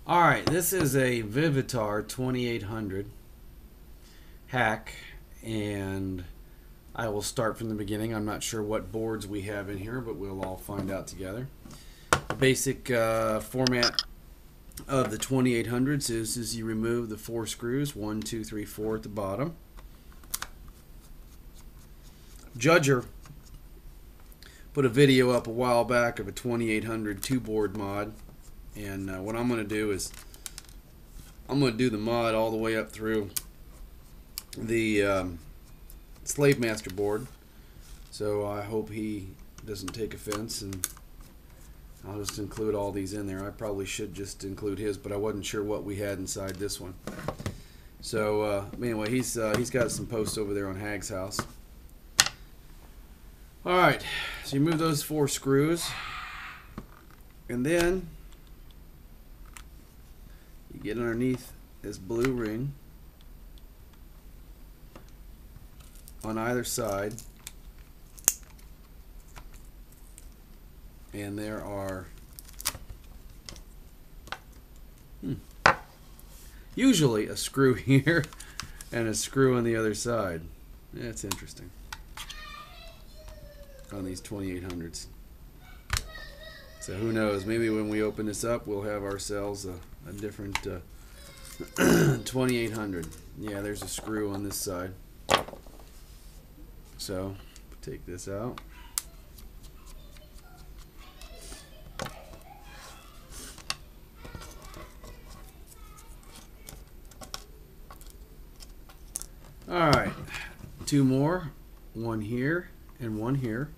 Alright, this is a Vivitar 2800 hack, and I will start from the beginning. I'm not sure what boards we have in here, but we'll all find out together. The basic format of the 2800s is you remove the 4 screws, 1, 2, 3, 4 at the bottom. Judger put a video up a while back of a 2800 2-board mod. And what I'm going to do is I'm going to do the mod all the way up through the Slave Master board. So I hope he doesn't take offense, and I'll just include all these in there. I probably should just include his, but I wasn't sure what we had inside this one. So anyway, he's got some posts over there on Hag's house. Alright, so you move those 4 screws, and then you get underneath this blue ring on either side, and there are usually a screw here and a screw on the other side. That's interesting on these 2800s. So who knows, maybe when we open this up we'll have ourselves a different 2800. Yeah, there's a screw on this side. So take this out. Alright, 2 more, one here and one here.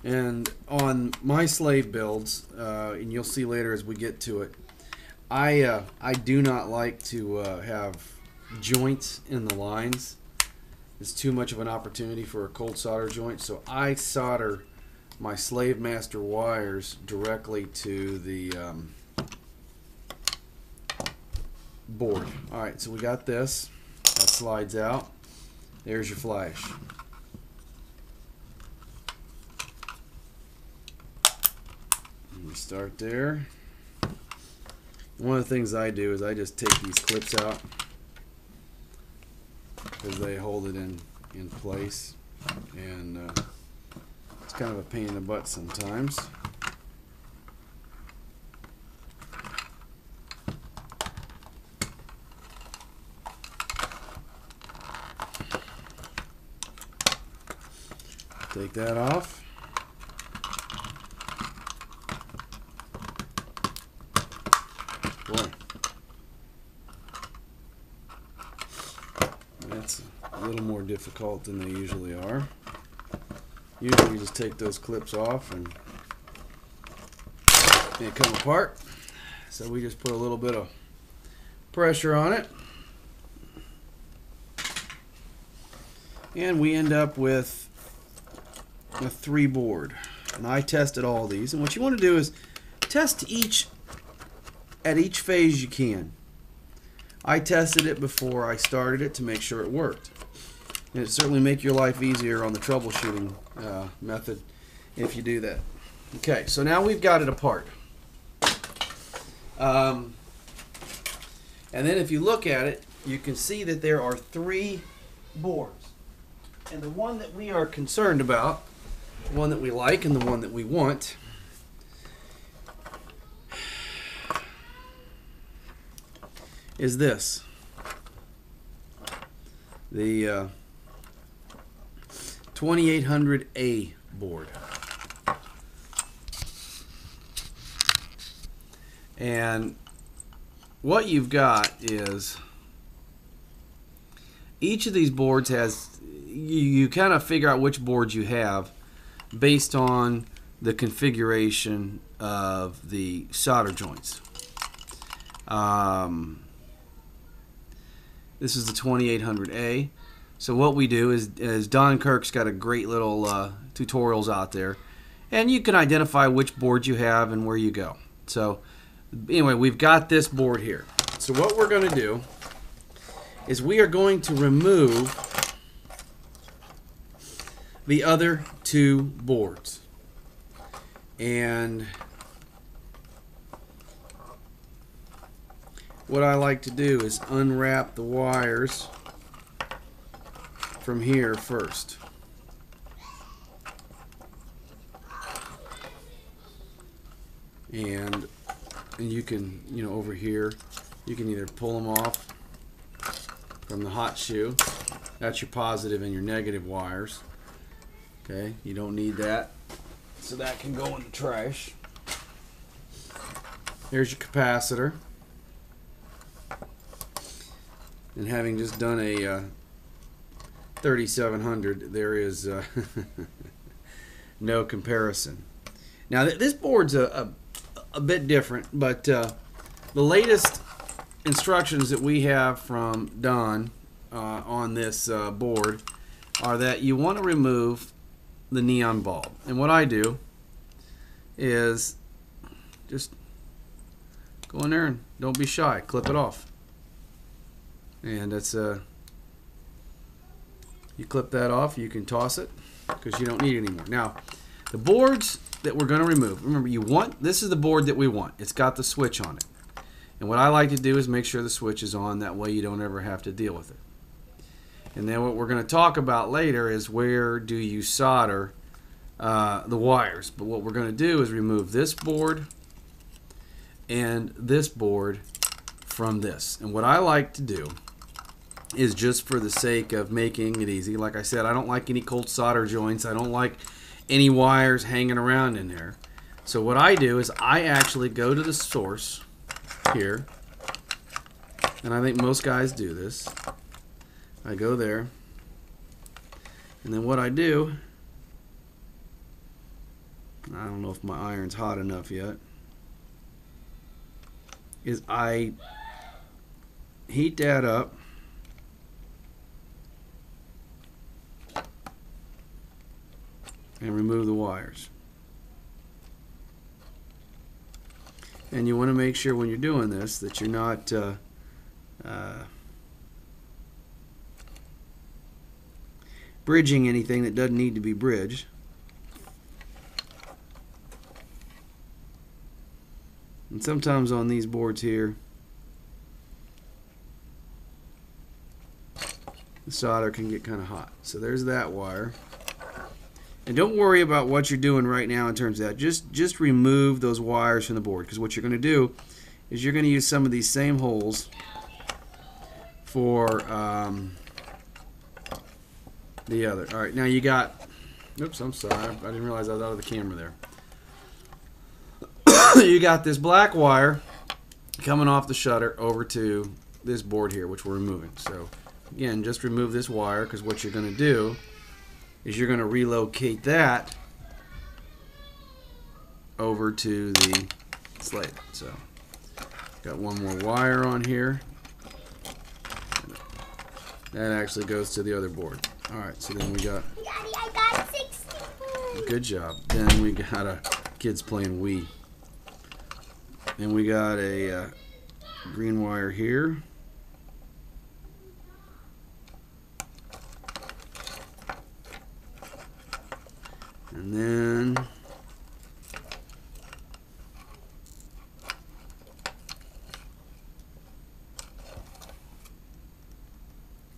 And on my slave builds, and you'll see later as we get to it, I do not like to have joints in the lines. It's too much of an opportunity for a cold solder joint, so I solder my Slave Master wires directly to the board. Alright, so we got this. That slides out. There's your flash. Start there. One of the things I do is I just take these clips out because they hold it in place, and it's kind of a pain in the butt sometimes. Take that off. Boy, that's a little more difficult than they usually are. Usually you just take those clips off and they come apart. So we just put a little bit of pressure on it, and we end up with a 3 board. And I tested all these, and what you want to do is test at each phase you can. I tested it before I started it to make sure it worked. And it certainly make your life easier on the troubleshooting method if you do that. Okay, so now we've got it apart. And then if you look at it, you can see that there are 3 boards. And the one that we are concerned about, the one that we like and the one that we want, is this, the 2800A board. And what you've got is each of these boards has, you kind of figure out which boards you have based on the configuration of the solder joints. This is the 2800A. So what we do is Don Kirk's got a great little tutorials out there, and you can identify which board you have and where you go. So anyway, we've got this board here. So what we're going to do is we are going to remove the other two boards. And what I like to do is unwrap the wires from here first. And you can, over here, you can either pull them off from the hot shoe. That's your positive and your negative wires. Okay, you don't need that, so that can go in the trash. Here's your capacitor. And having just done a 3700, there is no comparison. Now this board's a bit different, but the latest instructions that we have from Don on this board are that you want to remove the neon bulb. And what I do is just go in there and don't be shy, clip it off. And that's you clip that off, you can toss it because you don't need it anymore. Now, the boards that we're going to remove, remember, this is the board that we want. It's got the switch on it. And what I like to do is make sure the switch is on, that way you don't ever have to deal with it. And then what we're going to talk about later is where do you solder the wires. But what we're going to do is remove this board and this board from this. And what I like to do is, just for the sake of making it easy, like I said, I don't like any cold solder joints. I don't like any wires hanging around in there. So what I do is I actually go to the source here, and I think most guys do this. I go there, and then what I do, I don't know if my iron's hot enough yet, is I heat that up and remove the wires. And you want to make sure when you're doing this that you're not bridging anything that doesn't need to be bridged. And sometimes on these boards here, the solder can get kind of hot. So there's that wire. And don't worry about what you're doing right now in terms of that. Just remove those wires from the board, because what you're going to do is you're going to use some of these same holes for the other. All right, now you got, oops, I'm sorry, I didn't realize I was out of the camera there. You got this black wire coming off the shutter over to this board here, which we're removing. So again, just remove this wire, because what you're going to do is you're going to relocate that over to the slate. So got one more wire on here. That actually goes to the other board. Alright, so then we got, Daddy, I got 60. good job. Then we got a kids playing Wii. Then we got a green wire here. And then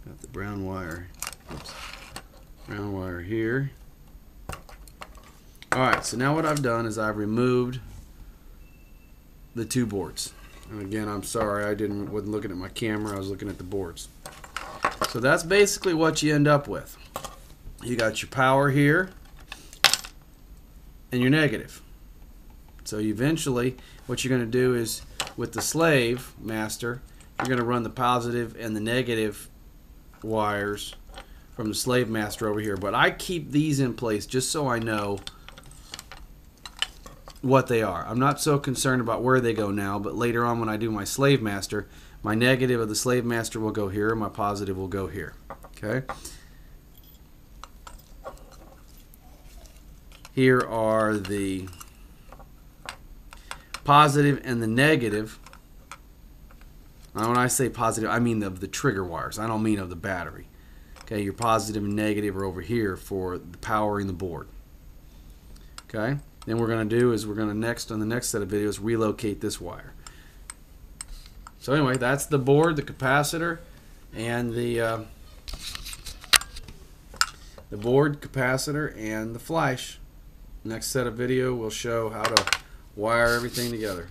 got the brown wire. Oops. Brown wire here. Alright, so now what I've done is I've removed the two boards. And again, I'm sorry, I wasn't looking at my camera, I was looking at the boards. So that's basically what you end up with. You got your power here and your negative. So eventually what you're going to do is, with the slave master, you're going to run the positive and the negative wires from the slave master over here. But I keep these in place just so I know what they are. I'm not so concerned about where they go now, but later on when I do my slave master, my negative of the slave master will go here, my positive will go here. Okay? Here are the positive and the negative. Now when I say positive, I mean of the trigger wires. I don't mean of the battery. Okay, your positive and negative are over here for the powering the board. Okay? Then we're going to do is we're going to on the next set of videos relocate this wire. So anyway, that's the board, the capacitor, and the board, capacitor, and the flash. Next set of video will show how to wire everything together.